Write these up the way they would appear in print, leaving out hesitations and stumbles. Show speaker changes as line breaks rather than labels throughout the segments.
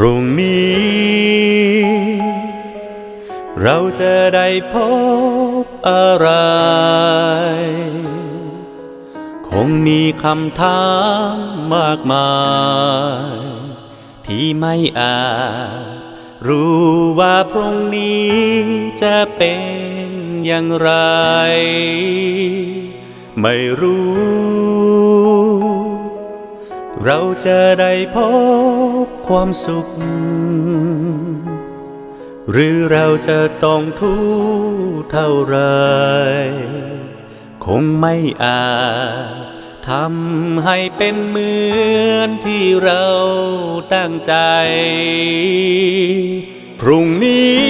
รุ่งนี้เราจะได้พบอะไรคงมีคำถามมากมายที่ไม่อาจรู้ว่าพรุ่งนี้จะเป็นอย่างไรไม่รู้เราจะได้พบความสุขหรือเราจะต้องทุกข์เท่าไรคงไม่อาจทำให้เป็นเหมือนที่เราตั้งใจพรุ่งนี้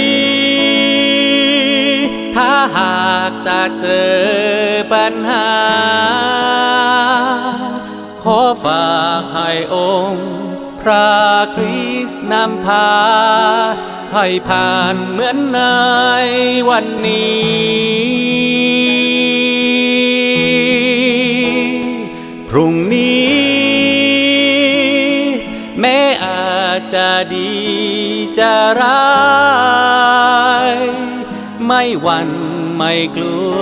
ถ้าหากจะเจอปัญหาขอฝากให้องค์พระคริสต์นำพาให้ผ่านเหมือนในวันนี้พรุ่งนี้แม้อาจจะดีจะร้ายไม่หวั่นไม่กลัว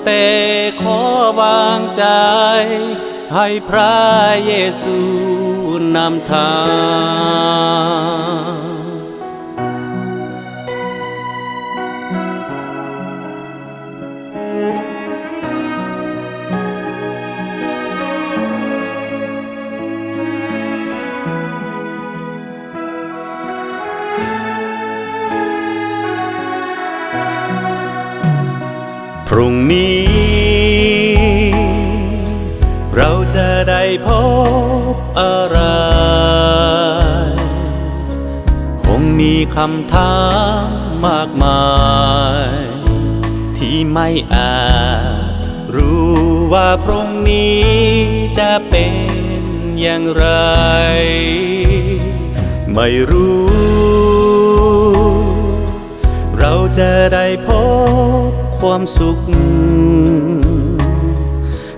แต่ขอวางใจให้พระเยซูนำทางพรุ่งนี้เราจะได้พบอะไรคงมีคำถามมากมายที่ไม่อาจรู้ว่าพรุ่งนี้จะเป็นอย่างไรไม่รู้เราจะได้พบความสุข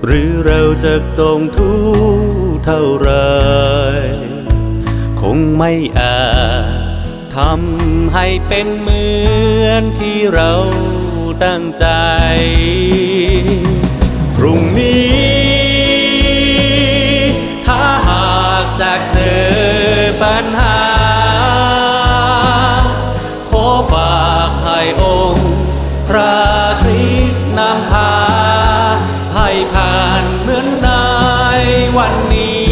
หรือเราจะต้องทุกข์เท่าไรคงไม่อาจทำให้เป็นเหมือนที่เราตั้งใจพรุ่งนี้ถ้าหากจะเจอปัญหาขอฝากให้องค์พระคริสต์นำพาให้ผ่านเหมือนในวันนี้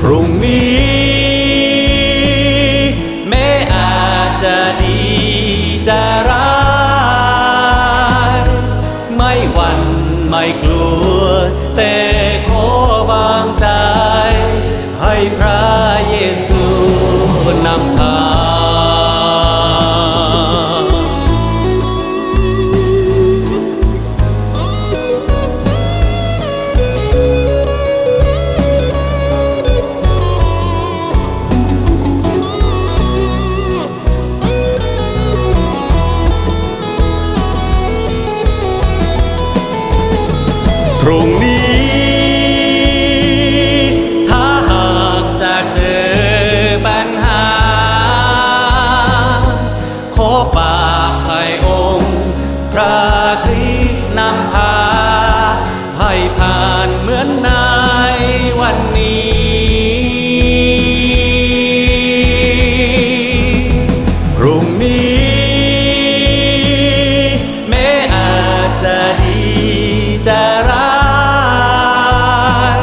พรุ่งนี้แม้อาจจะดีจะร้ายไม่หวั่นไม่กลัวแต่ขอวางใจให้พระเยซูนำทางพรุ่งนี้ถ้าหากจะเจอปัญหาขอฝากให้องค์พระคริสต์นำพาให้ผ่านเหมือนในวันนี้พรุ่งนี้แม้อาจจะดีจะร้าย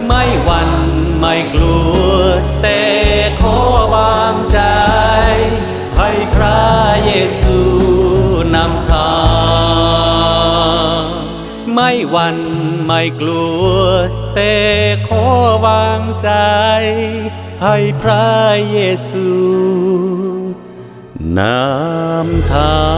ไม่หวั่นไม่กลัวแต่ขอวางใจให้พระเยซูนำทางไม่หวั่นไม่กลัวแต่ขอวางใจให้พระเยซูนำทาง